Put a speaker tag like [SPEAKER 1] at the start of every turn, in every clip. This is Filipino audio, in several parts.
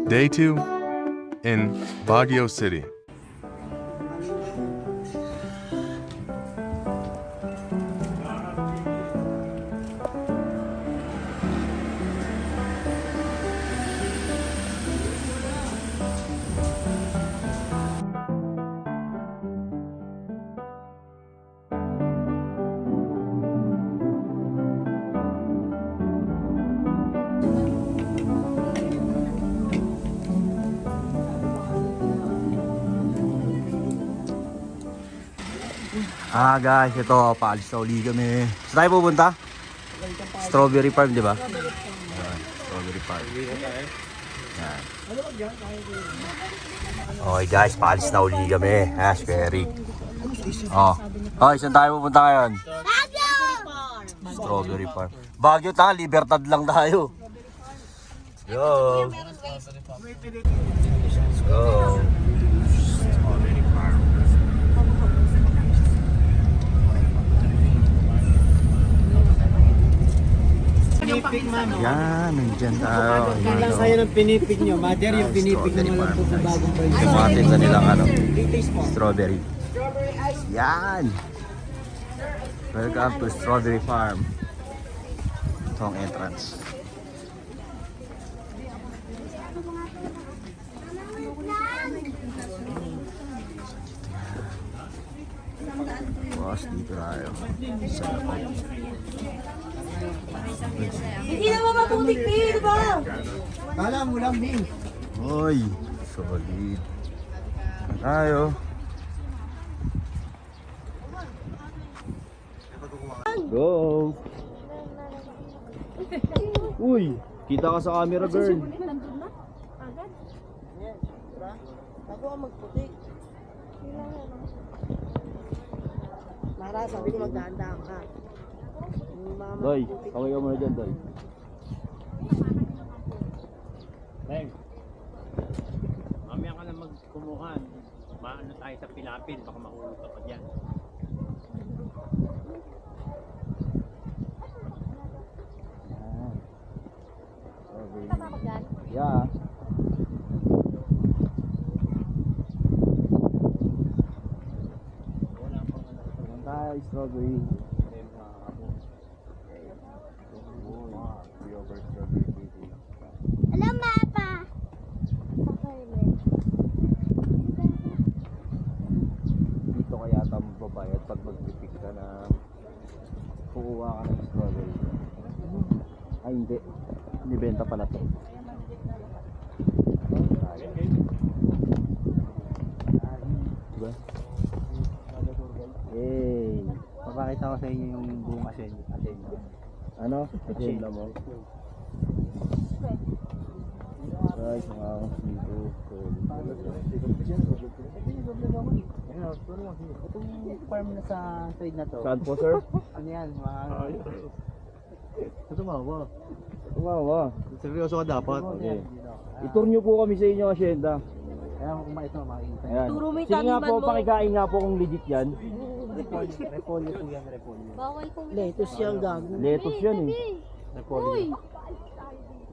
[SPEAKER 1] Day 2 in Baguio City.
[SPEAKER 2] Guys, ito, paalis na uli kami. Saan tayo pupunta? Strawberry Farm, di ba? Strawberry Farm. Yan. Okay guys, paalis na uli kami. Square. Saan tayo pupunta ngayon? Strawberry Farm. Baguio ta, Libertad lang tayo. Let's go. Let's go. Strawberry Farm. Yan, nandyan tayo.
[SPEAKER 3] Yan lang kayo ng pinipig nyo. Mother, yung pinipig nyo lang po sa bagong price.
[SPEAKER 2] Yung mga tinda nilang strawberry. Yan! Welcome to Strawberry Farm. Ito ang entrance. Boss, dito tayo. Sa lapay.
[SPEAKER 4] Hindi naman maputik, di ba?
[SPEAKER 3] Kala mo lang, Bing.
[SPEAKER 2] Oy, solid. Tayo. Go! Uy, kita ka sa camera, girl.
[SPEAKER 4] Bago ako magputik. Mara, sabi ko magdahan-dahan ka.
[SPEAKER 2] Doy, kaway ka muna dyan, Doy.
[SPEAKER 5] Beng, mamaya ka na magkumuha. Maano tayo sa Pilapil, baka mahulog ka pa dyan.
[SPEAKER 2] Yeah. Tayo, strawberry.
[SPEAKER 4] Alam, Mapa!
[SPEAKER 2] Dito kaya ata magbabayad pag magpipik ka na kukuha ka ng strawberry. Ay hindi, nibenta pala to. Diba? Yay!
[SPEAKER 3] Papakita ko sa inyo yung buong asenyo.
[SPEAKER 2] Ano? Agenda mo? Guys, mga akong dito.
[SPEAKER 3] Itong farm na sa side na to.
[SPEAKER 2] Saan po, sir?
[SPEAKER 3] Ano yan? Mga... Tumawa.
[SPEAKER 2] Tumawa.
[SPEAKER 3] Seryoso ka dapat.
[SPEAKER 2] Okay. I-tour nyo po kami sa inyong asyenda.
[SPEAKER 3] Kaya kung kumain ito, makikita.
[SPEAKER 2] Ayan.
[SPEAKER 4] Turo mo yung
[SPEAKER 2] Sige nga
[SPEAKER 4] taniman
[SPEAKER 2] po,
[SPEAKER 4] mo.
[SPEAKER 2] pakikain nga po kung legit yan.
[SPEAKER 3] Repolyo po yan, repolyo.
[SPEAKER 4] Bawal kong lettuce yung gago.
[SPEAKER 2] Lettuce yan eh.
[SPEAKER 3] Repolyo.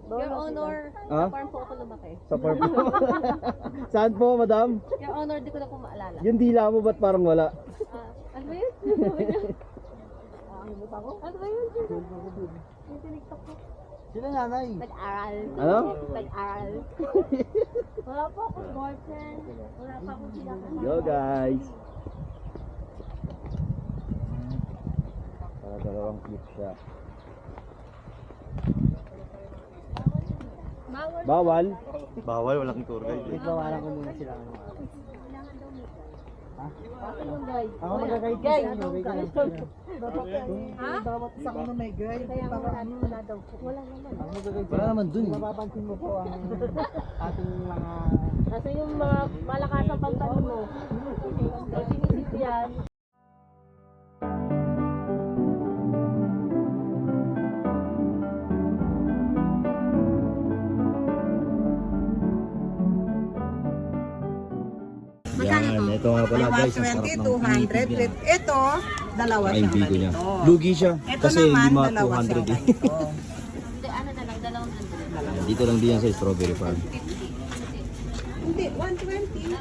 [SPEAKER 4] Your Honor,
[SPEAKER 2] Ha?
[SPEAKER 4] sa farm po ako lumaki.
[SPEAKER 2] Sa farm po. Saan po, madam?
[SPEAKER 4] Your Honor, di ko na po maalala.
[SPEAKER 2] Yung dila mo ba't parang wala?
[SPEAKER 4] Ano ba yun? Ano ba yun? Yung tiniktok ko.
[SPEAKER 3] Sila nanay.
[SPEAKER 4] Nag-aral.
[SPEAKER 2] Ano?
[SPEAKER 4] Nag-aral. Wala po akong boyfriend. Wala pa akong sinakasama.
[SPEAKER 2] Yo guys. Para dalawang clip siya.
[SPEAKER 4] Bawal.
[SPEAKER 2] Bawal?
[SPEAKER 3] Bawal, walang tour guide. Bawalan ko muna sila.
[SPEAKER 4] Yung guy.
[SPEAKER 3] Ako mag-guide
[SPEAKER 4] Guy.
[SPEAKER 3] sa inyo.
[SPEAKER 4] Ha?
[SPEAKER 3] Bawat isa ko na may guide.
[SPEAKER 4] Kaya wala daw. Wala naman.
[SPEAKER 3] Wala naman dun. Mapapansin mo po ang ating mga...
[SPEAKER 4] Kasi yung mga malakasang pantalon mo. Kasi sinisip yan.
[SPEAKER 2] Yan, ito nga pala guys, ang sarap ng
[SPEAKER 6] 200. Ito, dalawa siyang
[SPEAKER 2] bigo niya.
[SPEAKER 6] ganito.
[SPEAKER 2] Lugi siya,
[SPEAKER 6] Ito
[SPEAKER 2] kasi
[SPEAKER 6] naman,
[SPEAKER 2] lima
[SPEAKER 6] dalawa
[SPEAKER 2] 200
[SPEAKER 6] siyang
[SPEAKER 2] eh.
[SPEAKER 6] ganito.
[SPEAKER 4] Hindi, ano na lang, 200.
[SPEAKER 2] Dito lang din yan sa Strawberry Farm.
[SPEAKER 6] Hindi, 120.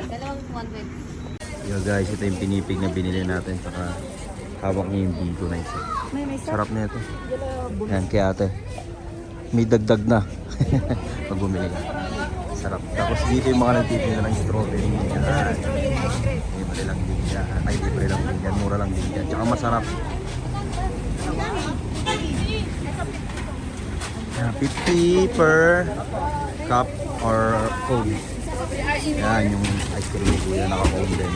[SPEAKER 4] Dalawang 120.
[SPEAKER 2] Yo guys, ito yung pinipig na binili natin. Saka hawak niya yung bigo na isa. Sarap na ito. Yan, kaya ate. May dagdag na. Pag bumili ka. Sarap. Tapos dito yung mga nagtitinda ng strawberry. Yan. Libre lang din yan. Ay, libre lang din yan. Mura lang din yan. Tsaka masarap. Yan, 50 per cup or cone. Yan, yung ice cream ni Kuya naka-cone din.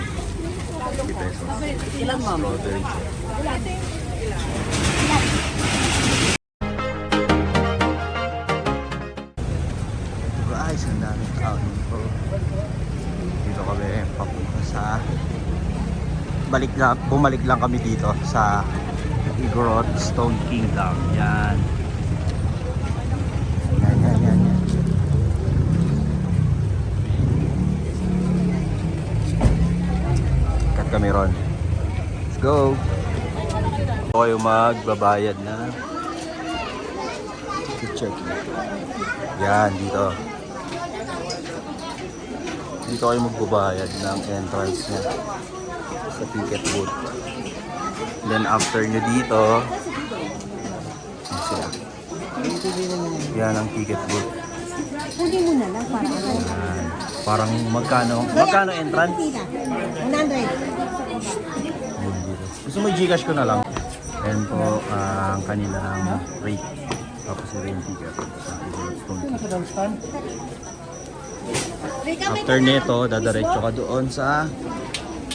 [SPEAKER 2] 50 pesos. Ilan ma'am? Strawberry. Guys, ang daming tao dito. Dito kami papunta sa bumalik lang kami dito sa Igorot Stone Kingdom. Yan. Yan. Kat kami ron. Let's go. Ito kayo magbabayad na check. Yan, dito. Dito kayo magbabayad ng entrance niya sa ticket booth. Then after nyo dito, yan sila. Yan ang ticket booth.
[SPEAKER 6] Huli mo na lang para ano.
[SPEAKER 2] Yan. Parang magkano entrance?
[SPEAKER 6] 100.
[SPEAKER 2] Ayun dito. Gusto mo i-Gcash ko na lang. Ayan po ang kanilang rate. Tapos yung ticket. After nito, dadaretso ka doon sa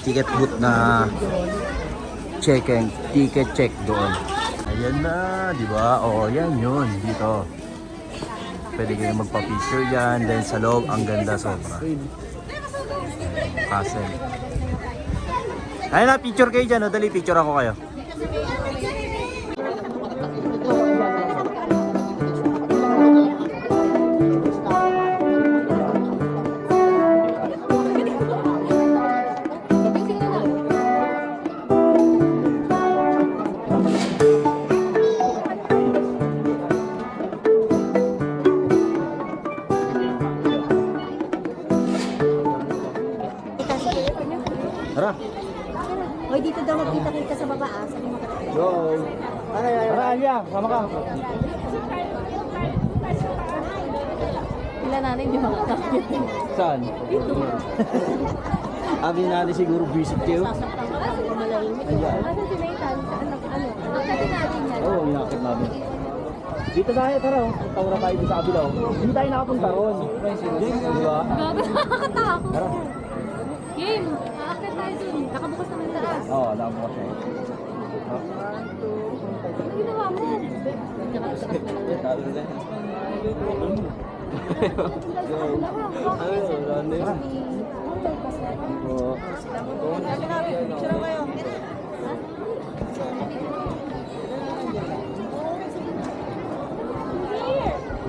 [SPEAKER 2] ticket booth na ticket check doon. Ayan na, di ba? Oo, yan yun dito. Pwede kayo magpa-picture yan. Then sa loob, ang ganda sobra. Castle. Ayun na, picture kayo dyan. O, dali, picture ako kayo. Tara.
[SPEAKER 6] Hoy, dito daw magkita-kita sa baba, ah. Sabi mo ka.
[SPEAKER 2] Go. Tara, Alia. Sama ka.
[SPEAKER 4] Ilan natin yung mga kakit.
[SPEAKER 2] Saan?
[SPEAKER 4] Dito.
[SPEAKER 2] Abi natin siguro visit kayo.
[SPEAKER 4] Sasaktan ka pag malalimit.
[SPEAKER 2] Ayan.
[SPEAKER 4] Ano si Nathan? Ano? Nakati natin yan.
[SPEAKER 2] Oo, inakit namin. Dito tayo, tara. Tawra tayo sa kabila. Hindi tayo nakapunta ron. Di ba?
[SPEAKER 4] Gabi, nakakatakot.
[SPEAKER 2] Tara.
[SPEAKER 4] Game, aakit tayo dun. Nakabukas naman taas.
[SPEAKER 2] Oo, nakabukas siya.
[SPEAKER 4] Ano ginawa mo?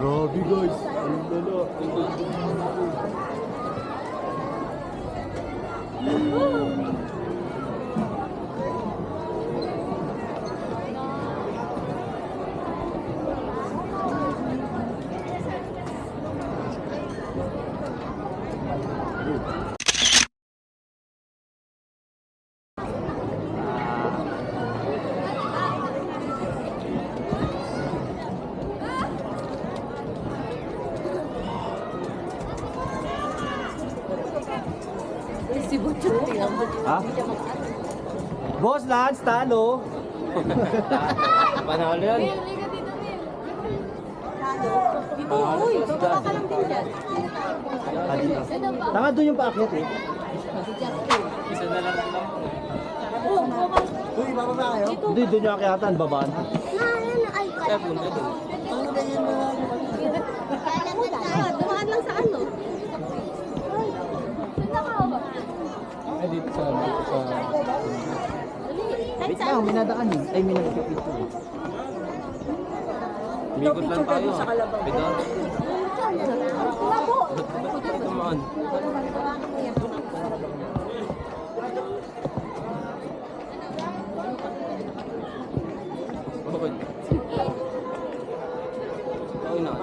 [SPEAKER 2] Grabe guys. Ang lalo.
[SPEAKER 4] Si Butchot yan.
[SPEAKER 2] Ha? Boss Lance, talo. Panalo yan.
[SPEAKER 4] Mil, liga dito, Mil. Dito, uy. Baka ka lang din dyan.
[SPEAKER 2] Tanga doon yung paakyat eh.
[SPEAKER 5] Isa na lang lang.
[SPEAKER 4] Oo, bukas.
[SPEAKER 2] Uy, bababa kayo? Hindi, doon yung akyatan, babaan.
[SPEAKER 4] Dumaan lang sa ano.
[SPEAKER 2] Ay, dito sa...
[SPEAKER 4] Kahit
[SPEAKER 2] Wait lang, may nadaan eh. Ay, may nagpipito.
[SPEAKER 5] Umikot lang tayo. Ito. Come on. Bakit? Ay na.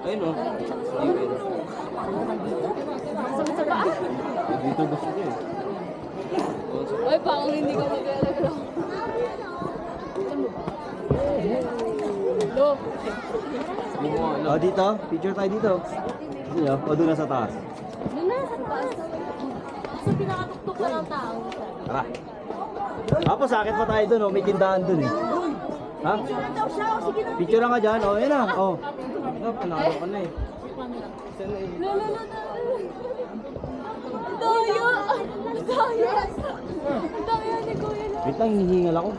[SPEAKER 5] Ayun o.
[SPEAKER 3] Ito gusto ko eh.
[SPEAKER 4] Ay, parang hindi ka mag-alagalaw. Lo.
[SPEAKER 2] Oh, dito. Picture tayo dito. Dito. O, doon na sa taas.
[SPEAKER 4] Doon na, sa taas. Sa pinakatuktok ka ng tao.
[SPEAKER 2] Tara. Tapos, sakit pa tayo doon. Oh. May tindahan doon eh. Ha? Picture nga dyan. O, yan na. O.
[SPEAKER 3] Panalo ka na eh.
[SPEAKER 4] Lo, lo, lo, lo. Ang daya! Ang daya! Ang daya ni Kuya Lo.
[SPEAKER 2] Wait lang, hinihingal ako.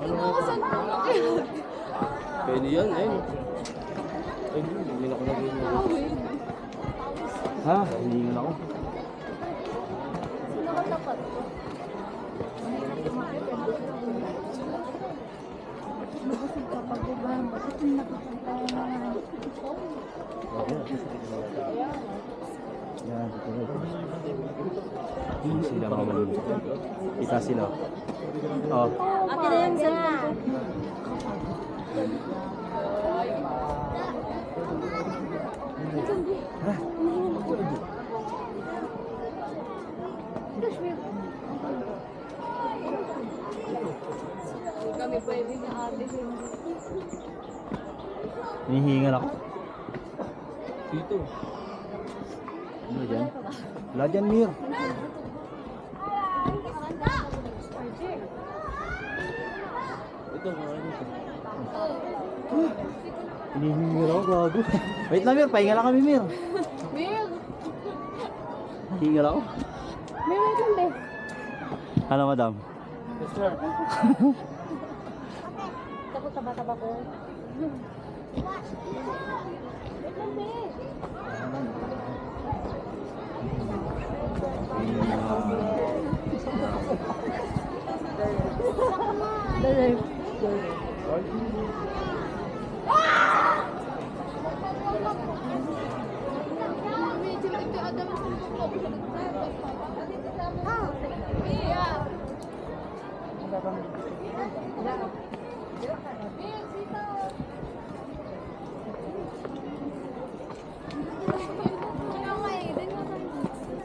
[SPEAKER 4] Ako saan ka makihat?
[SPEAKER 3] Pwede yan, ayun. Ay, hindi na ako nag-iingat.
[SPEAKER 2] Ha? Hinihingal ako.
[SPEAKER 4] Sino ka tapat? Nabusog ka pag ubahan. Bakit yung nakikita na
[SPEAKER 2] Yan, dito. Sila mga malulog. Kita sila. Oh.
[SPEAKER 6] Ate na yung cellphone ko.
[SPEAKER 4] kami pwede na ate.
[SPEAKER 2] Hinihingal ako.
[SPEAKER 3] Dito.
[SPEAKER 2] Ano dyan? Wala dyan, Mir.
[SPEAKER 3] Ito, mga dito.
[SPEAKER 2] Hinihingal ako, gago. Wait lang, Mir. Pahinga lang kami, Mir.
[SPEAKER 4] Mir!
[SPEAKER 2] Hingal ako.
[SPEAKER 4] Mir, wait lang, be.
[SPEAKER 2] Ano, madam?
[SPEAKER 3] Yes, sir.
[SPEAKER 6] Tapos taba-taba ko.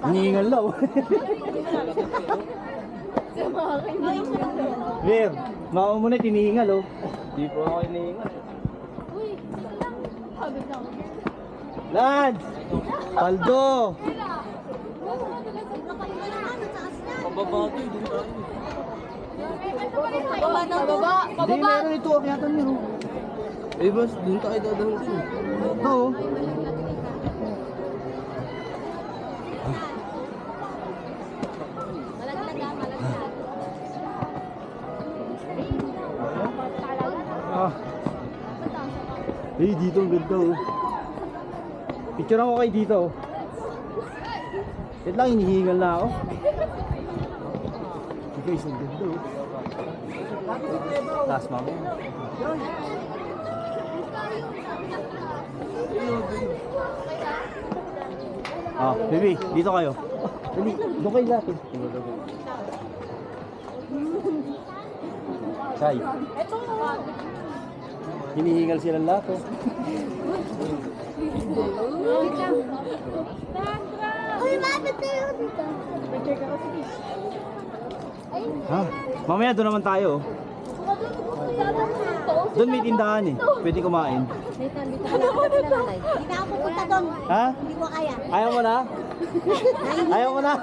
[SPEAKER 2] Hinihingal daw. Mir, mama mo na tinihingal, oh.
[SPEAKER 3] Di po ako iniingat.
[SPEAKER 4] Uy, pagod na ako.
[SPEAKER 2] Lance! Paldo!
[SPEAKER 3] Pababa ito, hindi tayo.
[SPEAKER 4] Pababa!
[SPEAKER 2] Hindi, meron ito. Akyatan niyo.
[SPEAKER 3] Eh, boss, doon tayo dadalhin din.
[SPEAKER 2] Ito, oh. Ah. Eh, dito ang ganda, oh. Picture ako kayo dito, oh. Wait lang, hinihingal na ako. Okay, guys, ang ganda, oh. Taas, mami. Ah, baby, dito kayo. Dali, doon kayo natin. Say. Hinihingal sila lahat, oh.
[SPEAKER 4] Uy, bakit tayo dito?
[SPEAKER 2] Ha? Mamaya doon naman tayo, oh. Doon may tindahan eh. Pwede kumain.
[SPEAKER 6] Dito, dito ka lang. Hindi na ako pupunta doon.
[SPEAKER 2] Ha?
[SPEAKER 6] Hindi ko kaya.
[SPEAKER 2] Ayaw mo na? Ayaw mo na?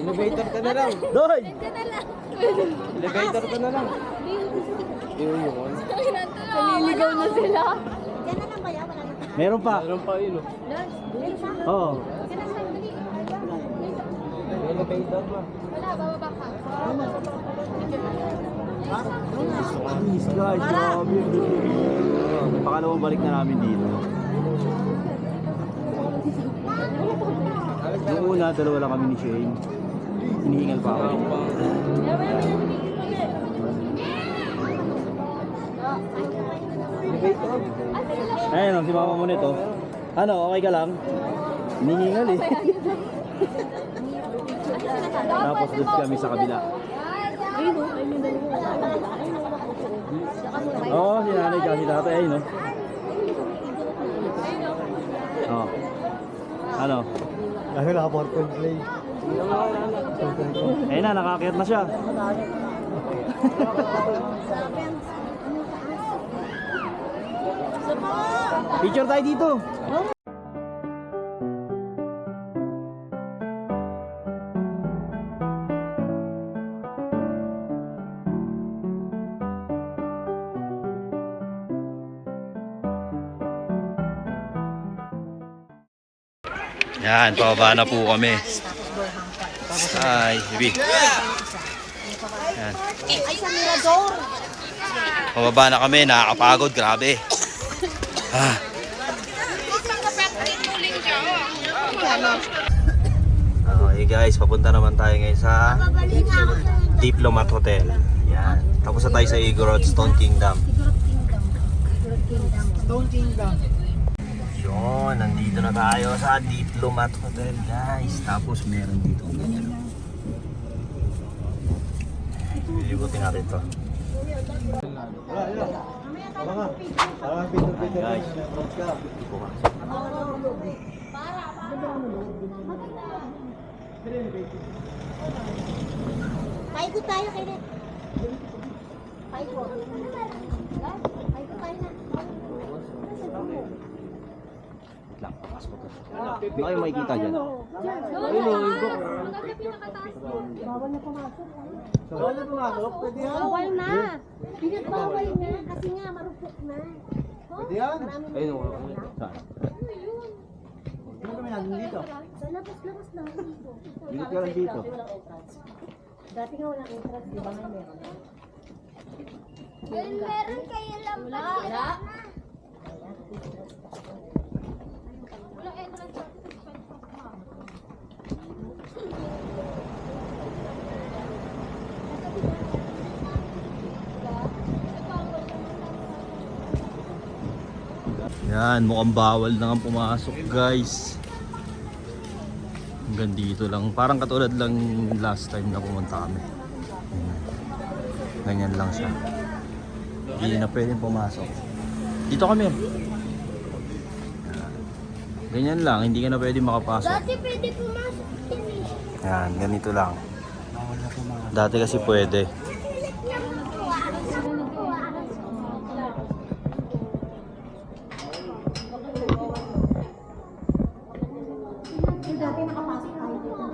[SPEAKER 3] Elevator ka na lang.
[SPEAKER 2] Doy!
[SPEAKER 3] Elevator ka na lang. Yun yun.
[SPEAKER 4] Naliligaw na sila.
[SPEAKER 6] Yan na lang ba yan? Wala na taas.
[SPEAKER 2] Meron pa.
[SPEAKER 3] Meron pa yun, oh.
[SPEAKER 6] Meron pa?
[SPEAKER 2] Oo.
[SPEAKER 6] Yan na lang. Dali.
[SPEAKER 3] Elevator ba?
[SPEAKER 4] Wala, bababa ka.
[SPEAKER 2] Please guys, grabe. Pakalawang balik na namin dito. Yung una, dalawa lang kami ni Shane. Hinihingal pa ako.
[SPEAKER 3] Elevator?
[SPEAKER 2] Ayun, si mama mo nito. Ano, okay ka lang? Hinihingal eh. Tapos doon kami sa kabila. Oo, si nanay kasi tatay, ayun no. Oo. Ano?
[SPEAKER 3] Dahil naka 4-point play.
[SPEAKER 2] Ayun na, nakakit na siya. Picture tayo dito. Yan, pababa na po kami. Ay, Bibi. Yan.
[SPEAKER 6] Ay, sa Mirador.
[SPEAKER 2] Pababa na kami, nakakapagod, grabe. Ah. Okay guys, papunta naman tayo ngayon sa Diplomat Hotel. Yan. Tapos na tayo sa Igorot Stone Kingdom. Yun, nandito na tayo sa Diplomat Hotel guys. Tapos meron dito ganyan. Lilibutin natin to. Guys,
[SPEAKER 6] Paikot tayo kayo na. Paikot. Paikot tayo na.
[SPEAKER 2] lang, pasok ko. Ano kayo makikita dyan?
[SPEAKER 6] Bawal na pumasok.
[SPEAKER 3] Bawal na pumasok? Pwede yan?
[SPEAKER 6] Bawal na. Bawal na. Kasi nga marupok na.
[SPEAKER 3] Pwede yan?
[SPEAKER 2] Ayun o. Saan?
[SPEAKER 3] Hindi kami nandun dito.
[SPEAKER 6] Sa labas-labas lang dito.
[SPEAKER 2] Dito ka lang dito.
[SPEAKER 6] Dati nga walang entrance, di ba nga meron?
[SPEAKER 4] Meron kayo lang ba? Wala. Walang entrance.
[SPEAKER 2] Yan, mukhang bawal na nga pumasok guys. Hanggang dito lang. Parang katulad lang last time na pumunta kami. Ganyan lang siya. Hindi na pwedeng pumasok. Dito kami. Yan. Ganyan lang, hindi ka na pwedeng makapasok.
[SPEAKER 4] Dati pwede pumasok din eh.
[SPEAKER 2] Yan, ganito lang. Dati kasi pwede.
[SPEAKER 6] Yung dati nakapasok tayo dito.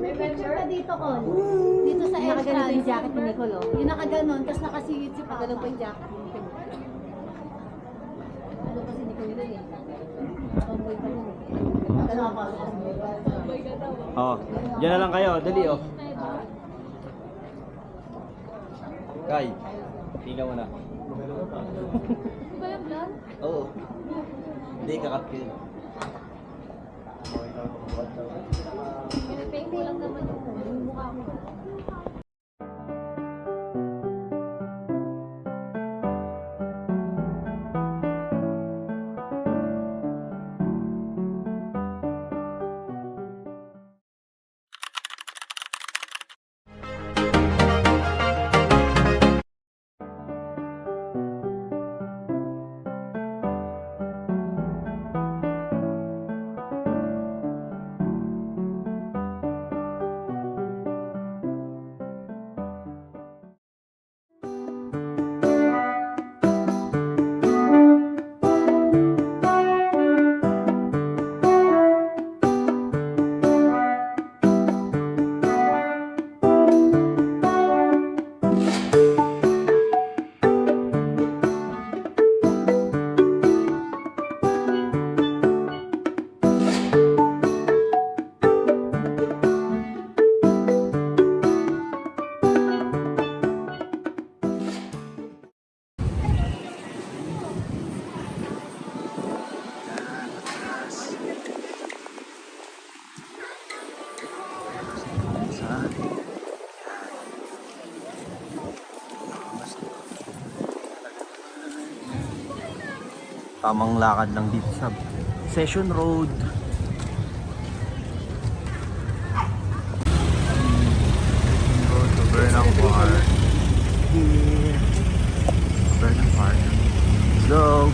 [SPEAKER 6] May picture pa dito, Con. Dito sa entrance. Nakaganito yung jacket ni Nicole, oh. Yung nakaganon, tapos nakasigit si Papa. Ganun pa yung jacket ni Nicole. Ano kasi Nicole yun eh. Tomboy pa yun eh. Ganun pa.
[SPEAKER 2] Oo. Diyan na lang kayo, dali oh. Kai, tingnan mo na.
[SPEAKER 4] Di ba yung vlog?
[SPEAKER 2] Oo. Hindi, kakat ko yun.
[SPEAKER 4] Pinapay ko lang naman yung mukha mo.
[SPEAKER 2] Tamang lakad lang dito sa Session Road.
[SPEAKER 1] Road to Burnham Park.
[SPEAKER 2] Burnham Park. Let's go!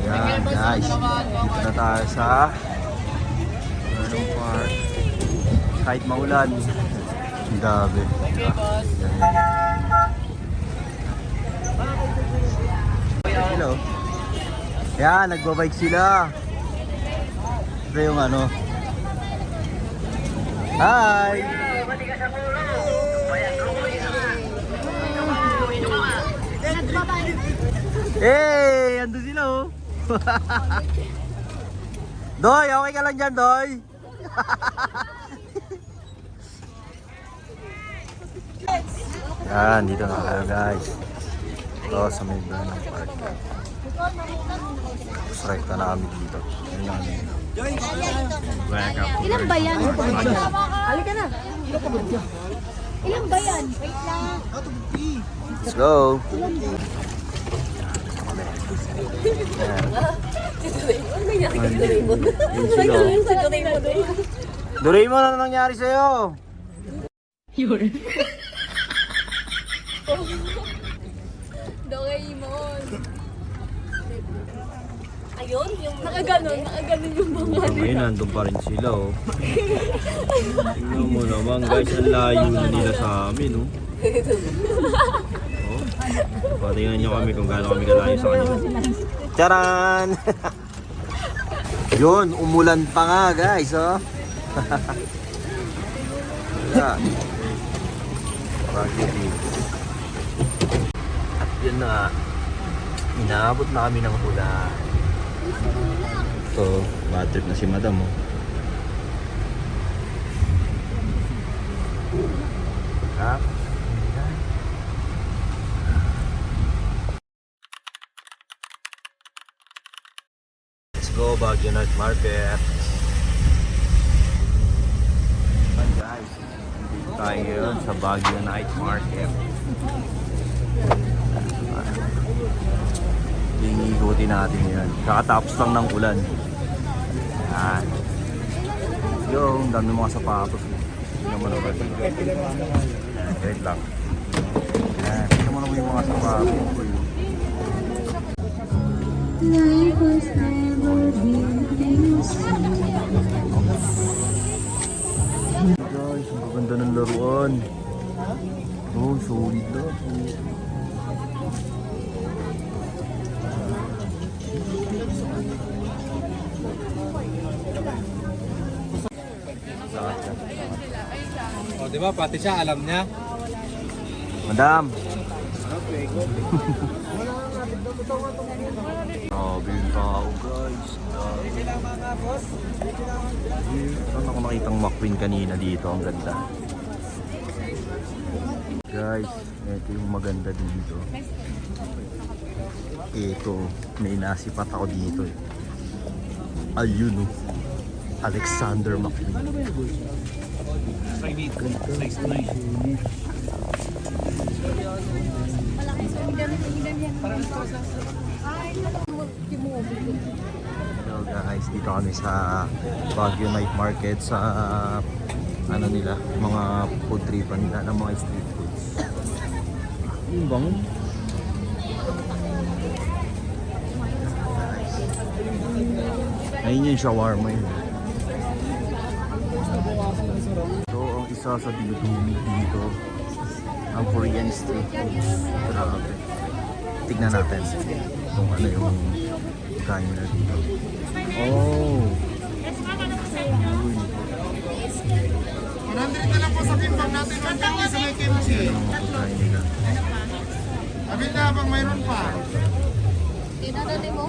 [SPEAKER 2] Yan guys, dito na tayo sa Burnham Park. Kahit maulan, ang gabi. Hello. Yan, nagbabike sila. Ito yung ano. Hi! Hey! Ando sila oh! Doy! Okay ka lang dyan, Doy? Yan, dito na tayo guys. Ito sa may Burnham Park. Strike na kami dito. Ayun lang dito.
[SPEAKER 6] Ilan ba yan? Halika na. Ilan ba yan? Wait lang.
[SPEAKER 2] Let's go! Doraemon, ano nangyari sa'yo?
[SPEAKER 4] Doraemon. Ayun, yung nakaganon yung mga
[SPEAKER 2] Ngayon, nandun pa rin sila oh. Tingnan mo naman guys, ang layo na nila sa amin oh. Patingnan nyo kami kung gaano kami kalayo sa kanila. Charan! Yun, umulan pa nga guys oh. Wala. At yun na, inaabot na kami ng ulan. Ito, bad trip na si Madam oh. Ha? Let's go Baguio Night Market. Hi guys, dito tayo ngayon sa Baguio Night Market. Iniikutin natin yan. Kakatapos lang ng ulan. Yan. Yung dami mga sapatos. Hindi naman naman. Wait lang. Yan. Hindi naman naman yung mga sapatos. Guys, ang ganda ng laruan. Oh, solid na.
[SPEAKER 3] O, di ba? Pati siya, alam niya.
[SPEAKER 2] Madam. Grabe yung tao guys. Saan ako nakitang McQueen kanina dito? Ang ganda. Guys, ito yung maganda dito. Ito, may nasipat ako dito eh. Ayun oh. Alexander McQueen. Hello guys, dito kami sa Baguio Night Market sa ano nila, mga food tripan nila ng mga street foods. Yung bang? Ayun yung shawarma yun. Ito ang isa sa dinudumig dito. Ang Korean street foods. Grabe. Tignan natin kung ano yung kain na dito. Oh!
[SPEAKER 7] 100 na lang po sa timbang natin. 150 sa may kimchi.
[SPEAKER 2] Ano ang pagkain nila?
[SPEAKER 7] Abil na habang mayroon pa.
[SPEAKER 4] Tinadali mo?